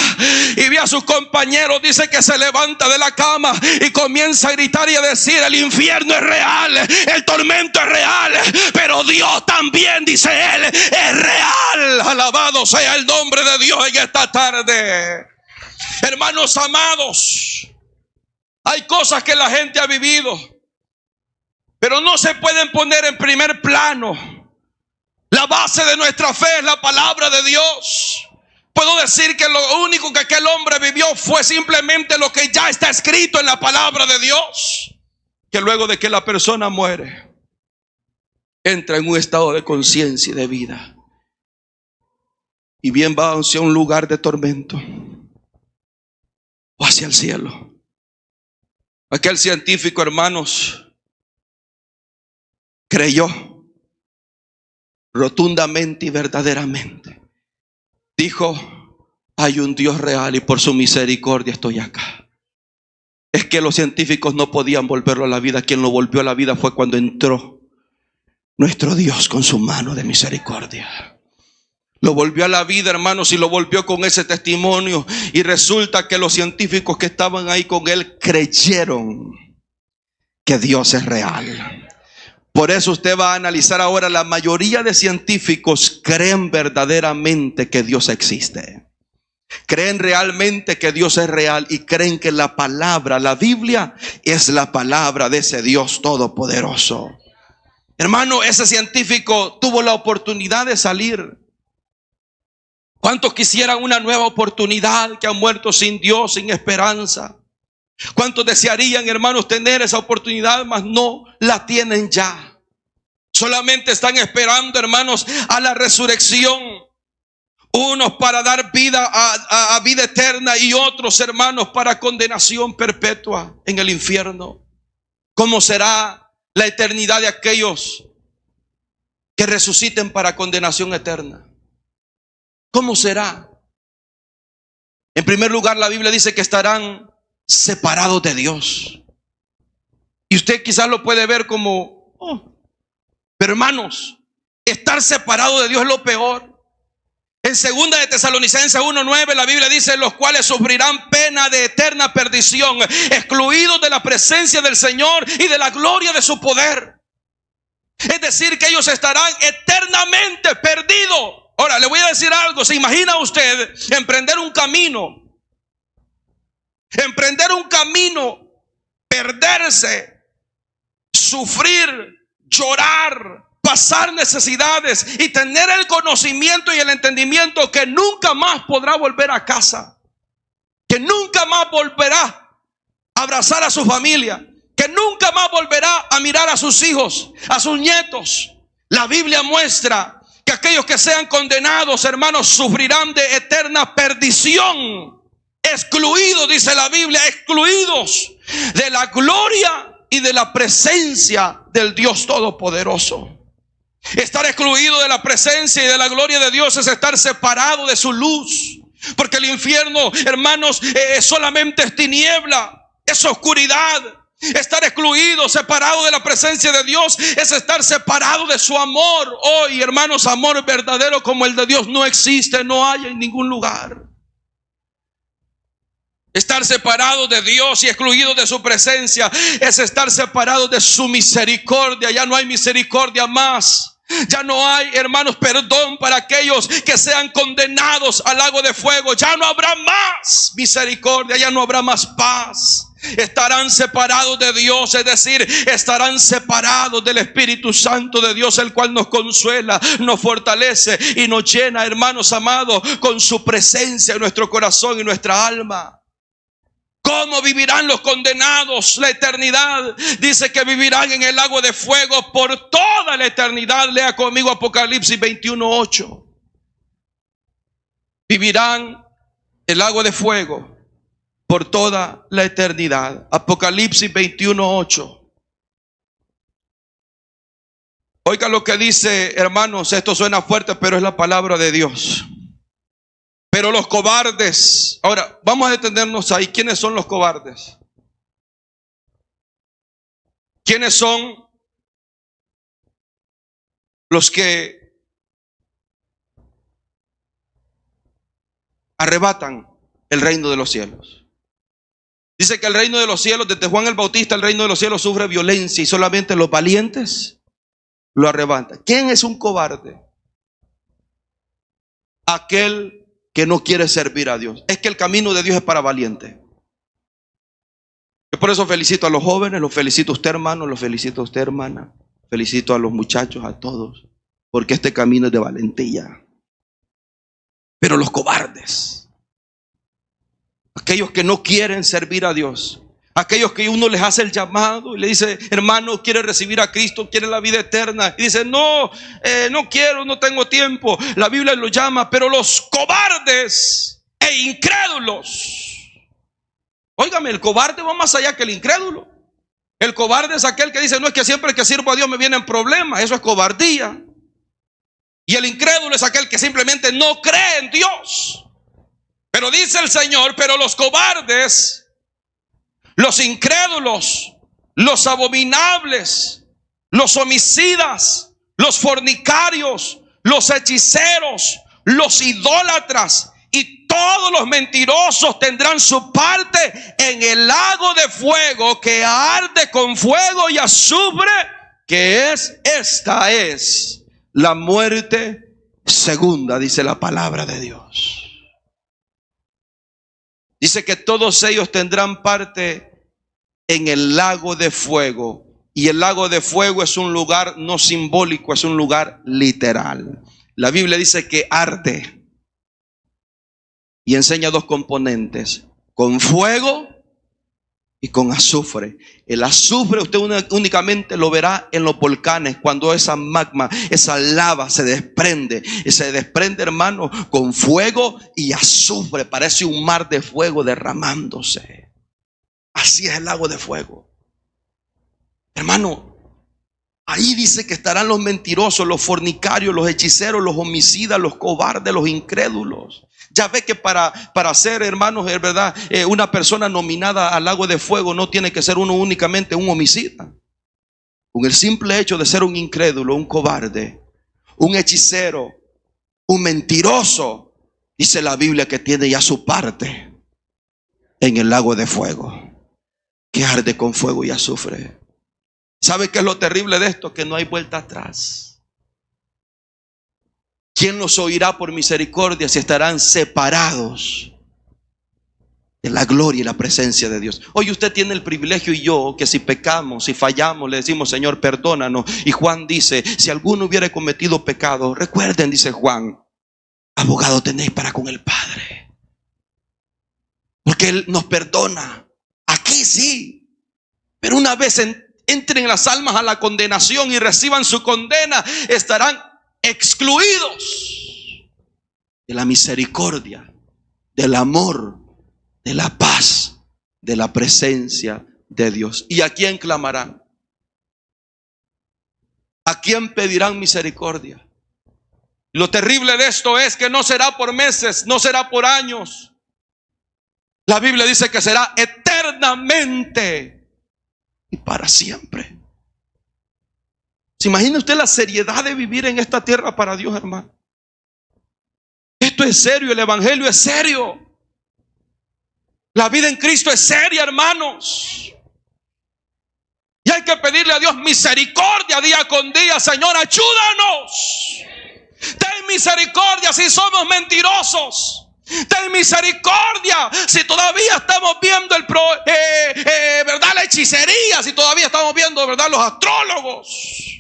y ve a sus compañeros, dice que se levanta de la cama y comienza a gritar y a decir: el infierno es real, el tormento es real, pero Dios también, dice él, es real. Alabado sea el nombre de Dios en esta tarde. Hermanos amados, hay cosas que la gente ha vivido, pero no se pueden poner en primer plano. La base de nuestra fe es la palabra de Dios. Puedo decir que lo único que aquel hombre vivió fue simplemente lo que ya está escrito en la palabra de Dios. Que luego de que la persona muere, entra en un estado de conciencia y de vida. Y bien va hacia un lugar de tormento o hacia el cielo. Aquel científico, hermanos, creyó rotundamente y verdaderamente. Dijo: hay un Dios real y por su misericordia estoy acá. Es que los científicos no podían volverlo a la vida. Quien lo volvió a la vida fue cuando entró nuestro Dios con su mano de misericordia. Lo volvió a la vida, hermanos, y lo volvió con ese testimonio. Y resulta que los científicos que estaban ahí con él creyeron que Dios es real. Por eso usted va a analizar ahora: la mayoría de científicos creen verdaderamente que Dios existe. Creen realmente que Dios es real y creen que la palabra, la Biblia, es la palabra de ese Dios todopoderoso. Hermano, ese científico tuvo la oportunidad de salir. ¿Cuántos quisieran una nueva oportunidad, que han muerto sin Dios, sin esperanza? ¿Cuántos desearían, hermanos, tener esa oportunidad, mas no la tienen ya? Solamente están esperando, hermanos, a la resurrección. Unos para dar vida a vida eterna, y otros, hermanos, para condenación perpetua en el infierno. ¿Cómo será la eternidad de aquellos que resuciten para condenación eterna? ¿Cómo será? En primer lugar, la Biblia dice que estarán separados de Dios. Y usted quizás lo puede ver como, pero hermanos, estar separado de Dios es lo peor. En 2 de Tesalonicenses 1:9 la Biblia dice: los cuales sufrirán pena de eterna perdición, excluidos de la presencia del Señor y de la gloria de su poder. Es decir, que ellos estarán eternamente perdidos. Ahora, le voy a decir algo. ¿Se imagina usted emprender un camino emprender un camino, perderse, sufrir, llorar, pasar necesidades y tener el conocimiento y el entendimiento que nunca más podrá volver a casa, que nunca más volverá a abrazar a su familia, que nunca más volverá a mirar a sus hijos, a sus nietos. La Biblia muestra que aquellos que sean condenados, hermanos, sufrirán de eterna perdición. Excluidos, dice la Biblia, excluidos de la gloria y de la presencia del Dios Todopoderoso. Estar excluido de la presencia y de la gloria de Dios es estar separado de su luz. Porque el infierno, hermanos, solamente es tiniebla, es oscuridad. Estar excluido, separado de la presencia de Dios, es estar separado de su amor. Hoy, hermanos, amor verdadero como el de Dios no existe, no hay en ningún lugar. Estar separado de Dios y excluido de su presencia es estar separado de su misericordia. Ya no hay misericordia más. Ya no hay, hermanos, perdón para aquellos que sean condenados al lago de fuego. Ya no habrá más misericordia, ya no habrá más paz. Estarán separados de Dios, es decir, estarán separados del Espíritu Santo de Dios, el cual nos consuela, nos fortalece y nos llena, hermanos amados, con su presencia en nuestro corazón y nuestra alma. ¿Cómo vivirán los condenados la eternidad? Dice que vivirán en el lago de fuego por toda la eternidad. Lea conmigo Apocalipsis 21:8. Vivirán el lago de fuego por toda la eternidad. Apocalipsis 21:8. Oiga lo que dice, hermanos, esto suena fuerte, pero es la palabra de Dios. Pero los cobardes, ahora vamos a detenernos ahí. ¿Quiénes son los cobardes? ¿Quiénes son los que arrebatan el reino de los cielos? Dice que el reino de los cielos, desde Juan el Bautista, el reino de los cielos sufre violencia y solamente los valientes lo arrebatan. ¿Quién es un cobarde? Aquel que no quiere servir a Dios. Es que el camino de Dios es para valientes. Yo por eso felicito a los jóvenes, los felicito a usted, hermano, los felicito a usted, hermana, felicito a los muchachos, a todos, porque este camino es de valentía. Pero los cobardes, aquellos que no quieren servir a Dios, aquellos que uno les hace el llamado y le dice, hermano, quiere recibir a Cristo, quiere la vida eterna, y dice, no quiero, no tengo tiempo. La Biblia lo llama, pero los cobardes e incrédulos. Óigame, el cobarde va más allá que el incrédulo. El cobarde es aquel que dice, no, es que siempre que sirvo a Dios me vienen problemas. Eso es cobardía. Y el incrédulo es aquel que simplemente no cree en Dios. Pero dice el Señor, pero los cobardes, los incrédulos, los abominables, los homicidas, los fornicarios, los hechiceros, los idólatras y todos los mentirosos tendrán su parte en el lago de fuego que arde con fuego y azufre, que esta es la muerte segunda, dice la palabra de Dios. Dice que todos ellos tendrán parte en el lago de fuego. Y el lago de fuego es un lugar no simbólico, es un lugar literal. La Biblia dice que arde y enseña dos componentes: con fuego y con azufre. El azufre usted únicamente lo verá en los volcanes, cuando esa magma, esa lava se desprende, hermano, con fuego y azufre. Parece un mar de fuego derramándose. Así es el lago de fuego, hermano. Ahí dice que estarán los mentirosos, los fornicarios, los hechiceros, los homicidas, los cobardes, los incrédulos. Ya ve que para ser, hermanos, es verdad, una persona nominada al lago de fuego no tiene que ser uno únicamente un homicida. Con el simple hecho de ser un incrédulo, un cobarde, un hechicero, un mentiroso, dice la Biblia que tiene ya su parte en el lago de fuego, que arde con fuego y azufre. ¿Sabe qué es lo terrible de esto? Que no hay vuelta atrás. ¿Quién los oirá por misericordia si estarán separados de la gloria y la presencia de Dios. Hoy usted tiene el privilegio, y yo, que si pecamos, si fallamos, le decimos: Señor, perdónanos. Y Juan dice: si alguno hubiera cometido pecado, recuerden, dice Juan, abogado tenéis para con el Padre. Porque Él nos perdona. Aquí sí. Pero una vez entren las almas a la condenación y reciban su condena, estarán excluidos de la misericordia, del amor, de la paz, de la presencia de Dios. ¿Y a quién clamarán? ¿A quién pedirán misericordia? Lo terrible de esto es que no será por meses, no será por años. La Biblia dice que será eternamente y para siempre. ¿Se imagina usted la seriedad de vivir en esta tierra para Dios, hermano? Esto es serio, el evangelio es serio. La vida en Cristo es seria, hermanos. Y hay que pedirle a Dios misericordia día con día. Señor, ayúdanos. Ten misericordia si somos mentirosos. Ten misericordia si todavía estamos viendo ¿verdad? La hechicería, si todavía estamos viendo, ¿verdad?, los astrólogos.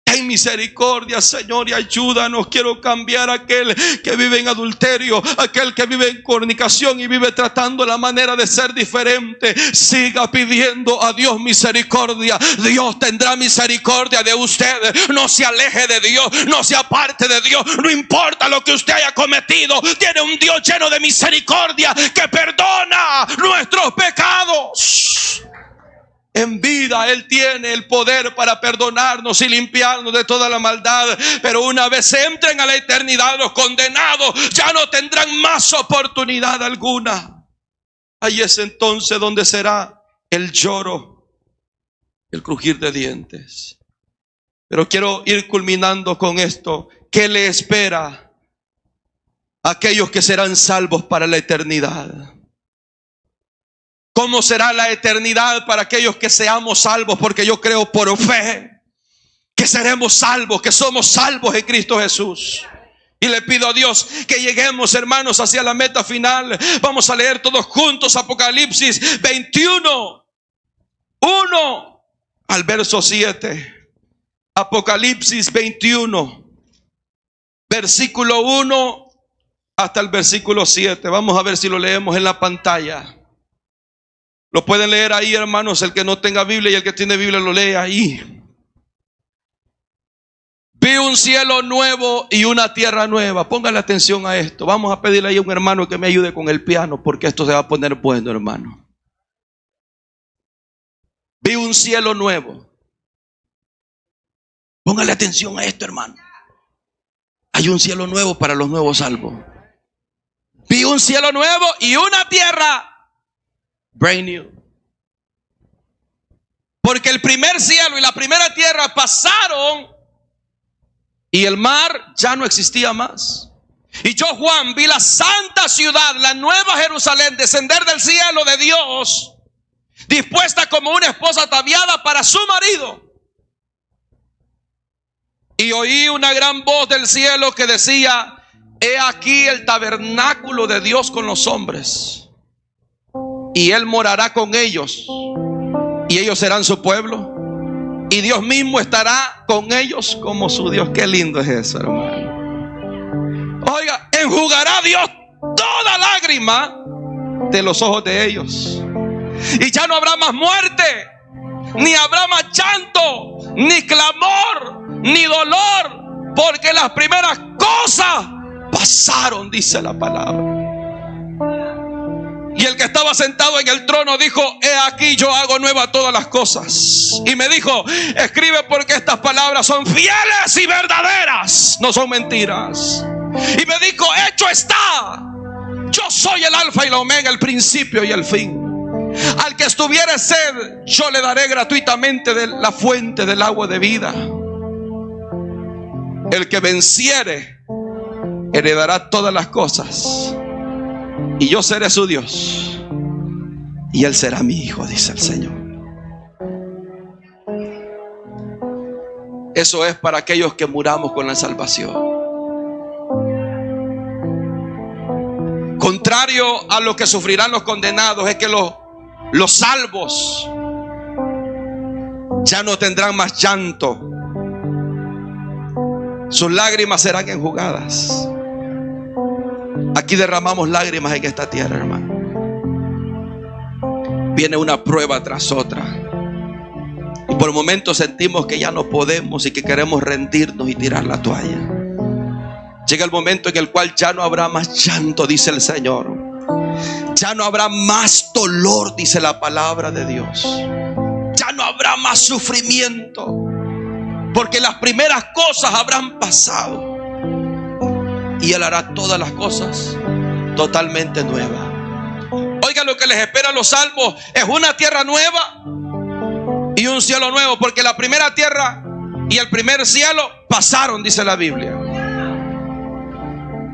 Ten misericordia, Señor, y ayúdanos. Quiero cambiar a aquel que vive en adulterio, aquel que vive en fornicación y vive tratando la manera de ser diferente. Siga pidiendo a Dios misericordia. Dios tendrá misericordia de usted. No se aleje de Dios, no se aparte de Dios. No importa lo que usted haya cometido, tiene un Dios lleno de misericordia que perdona nuestros pecados. En vida Él tiene el poder para perdonarnos y limpiarnos de toda la maldad. Pero una vez entren a la eternidad, los condenados ya no tendrán más oportunidad alguna. Ahí es entonces donde será el lloro, el crujir de dientes. Pero quiero ir culminando con esto. ¿Qué le espera a aquellos que serán salvos para la eternidad? ¿Cómo será la eternidad para aquellos que seamos salvos? Porque yo creo por fe que seremos salvos, que somos salvos en Cristo Jesús. Y le pido a Dios que lleguemos, hermanos, hacia la meta final. Vamos a leer todos juntos Apocalipsis 21, 1 al verso 7. Apocalipsis 21, versículo 1 hasta el versículo 7. Vamos a ver si lo leemos en la pantalla. Lo pueden leer ahí, hermanos. El que no tenga Biblia y el que tiene Biblia lo lee ahí. Vi un cielo nuevo y una tierra nueva. Póngale atención a esto. Vamos a pedirle ahí a un hermano que me ayude con el piano, porque esto se va a poner bueno, hermano. Vi un cielo nuevo. Póngale atención a esto, hermano. Hay un cielo nuevo para los nuevos salvos. Vi un cielo nuevo y una tierra brand new. Porque el primer cielo y la primera tierra pasaron y el mar ya no existía más. Y yo, Juan, vi la santa ciudad, la nueva Jerusalén, descender del cielo de Dios, dispuesta como una esposa ataviada para su marido. Y oí una gran voz del cielo que decía: he aquí el tabernáculo de Dios con los hombres, y Él morará con ellos, y ellos serán su pueblo, y Dios mismo estará con ellos como su Dios. Qué lindo es eso, hermano. Oiga, enjugará Dios toda lágrima de los ojos de ellos, y ya no habrá más muerte, ni habrá más llanto, ni clamor, ni dolor, porque las primeras cosas pasaron, dice la palabra. Y el que estaba sentado en el trono dijo: he aquí yo hago nueva todas las cosas. Y me dijo: escribe, porque estas palabras son fieles y verdaderas, no son mentiras. Y me dijo: hecho está. Yo soy el alfa y la omega, el principio y el fin. Al que estuviere sed, yo le daré gratuitamente de la fuente del agua de vida. El que venciere heredará todas las cosas, y yo seré su Dios, y él será mi hijo, dice el Señor. Eso es para aquellos que muramos con la salvación. Contrario contrario a lo que sufrirán los condenados, es que los salvos ya no tendrán más llanto. Sus lágrimas serán enjugadas. Aquí derramamos lágrimas en esta tierra, hermano. Viene una prueba tras otra. Y por momentos sentimos que ya no podemos y que queremos rendirnos y tirar la toalla. Llega el momento en el cual ya no habrá más llanto, dice el Señor. Ya no habrá más dolor, dice la palabra de Dios. Ya no habrá más sufrimiento, porque las primeras cosas habrán pasado y Él hará todas las cosas totalmente nuevas. Oiga, lo que les espera a los salvos es una tierra nueva y un cielo nuevo, porque la primera tierra y el primer cielo pasaron, dice la Biblia.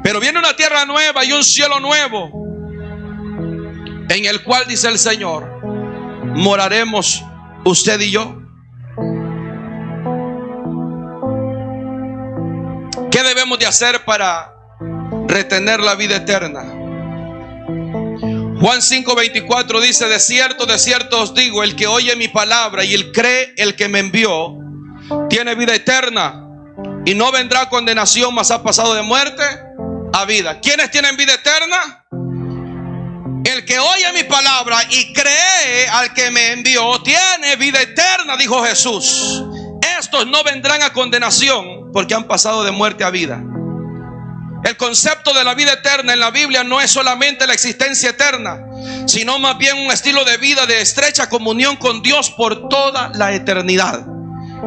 Pero viene una tierra nueva y un cielo nuevo, en el cual, dice el Señor, moraremos usted y yo. ¿Qué debemos de hacer para retener la vida eterna? Juan 5:24 dice: de cierto os digo, el que oye mi palabra y el cree el que me envió, tiene vida eterna y no vendrá a condenación, mas ha pasado de muerte a vida. ¿Quiénes tienen vida eterna? El que oye mi palabra y cree al que me envió tiene vida eterna, dijo Jesús. Estos no vendrán a condenación porque han pasado de muerte a vida. El concepto de la vida eterna en la Biblia no es solamente la existencia eterna, sino más bien un estilo de vida de estrecha comunión con Dios por toda la eternidad.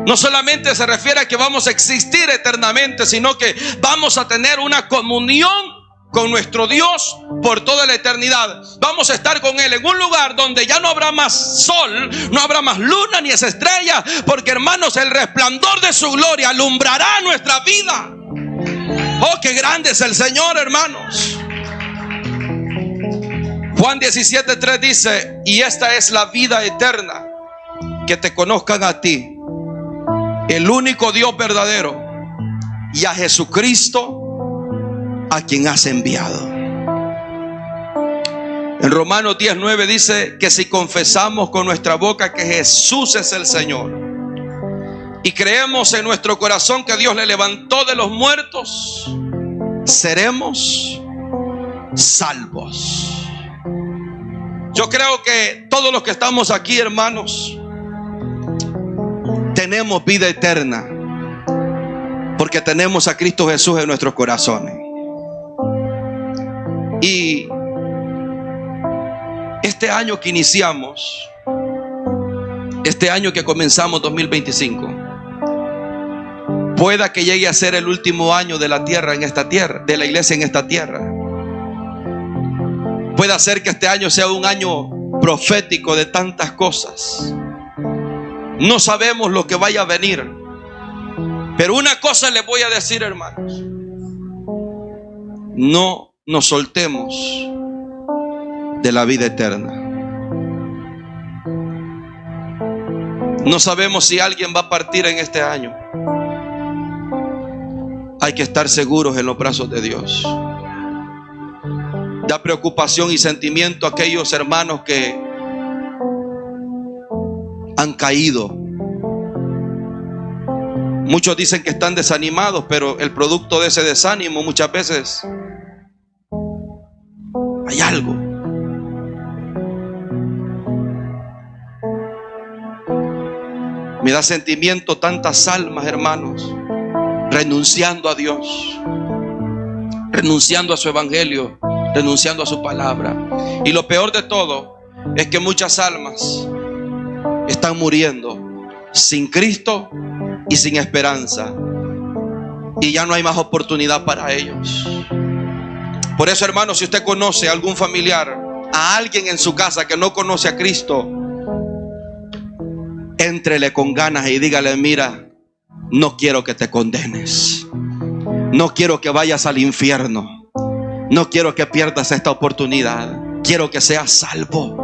No solamente se refiere a que vamos a existir eternamente, sino que vamos a tener una comunión con nuestro Dios por toda la eternidad. Vamos a estar con Él en un lugar donde ya no habrá más sol, no habrá más luna ni esa estrella, porque, hermanos, el resplandor de su gloria alumbrará nuestra vida. Oh, qué grande es el Señor, hermanos. Juan 17:3 dice: y esta es la vida eterna, que te conozcan a ti, el único Dios verdadero, y a Jesucristo, a quien has enviado. En Romanos 10:9 dice que si confesamos con nuestra boca que Jesús es el Señor y creemos en nuestro corazón que Dios le levantó de los muertos, seremos salvos. Yo creo que todos los que estamos aquí, hermanos, tenemos vida eterna, porque tenemos a Cristo Jesús en nuestros corazones. Y este año que iniciamos, este año que comenzamos, 2025, pueda que llegue a ser el último año de la tierra en esta tierra, de la iglesia en esta tierra. Puede ser que este año sea un año profético de tantas cosas. No sabemos lo que vaya a venir, pero una cosa les voy a decir, hermanos: no nos soltemos de la vida eterna. No sabemos si alguien va a partir en este año. Hay que estar seguros en los brazos de Dios. Da preocupación y sentimiento a aquellos hermanos que han caído. Muchos dicen que están desanimados, pero el producto de ese desánimo muchas veces hay algo. Me da sentimiento tantas almas, hermanos, renunciando a Dios, renunciando a su evangelio, renunciando a su palabra. Y lo peor de todo es que muchas almas están muriendo sin Cristo y sin esperanza, y ya no hay más oportunidad para ellos. Por eso, hermanos, si usted conoce a algún familiar, a alguien en su casa que no conoce a Cristo, éntrele con ganas y dígale: mira, no quiero que te condenes, no quiero que vayas al infierno, no quiero que pierdas esta oportunidad, quiero que seas salvo.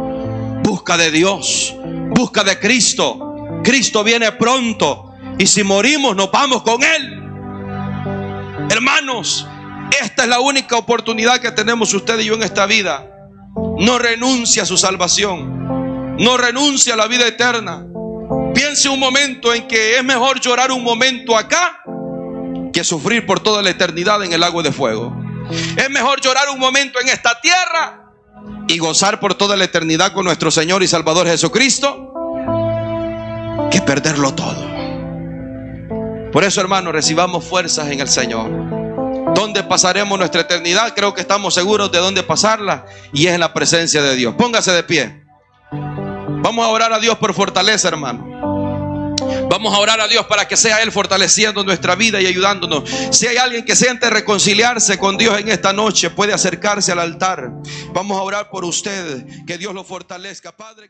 Busca de Dios, busca de Cristo. Cristo viene pronto, y si morimos nos vamos con Él. Hermanos, Esta es la única oportunidad que tenemos usted y yo en esta vida. No renuncie a su salvación. No renuncie a la vida eterna. Piense un momento en que es mejor llorar un momento acá que sufrir por toda la eternidad en el lago de fuego. Es mejor llorar un momento en esta tierra y gozar por toda la eternidad con nuestro Señor y Salvador Jesucristo que perderlo todo. Por eso, hermanos, recibamos fuerzas en el Señor. ¿Dónde pasaremos nuestra eternidad? Creo que estamos seguros de dónde pasarla, y es en la presencia de Dios. Póngase de pie. Vamos a orar a Dios por fortaleza, hermano. Vamos a orar a Dios para que sea Él fortaleciendo nuestra vida y ayudándonos. Si hay alguien que siente reconciliarse con Dios en esta noche, puede acercarse al altar. Vamos a orar por usted, que Dios lo fortalezca. Padre,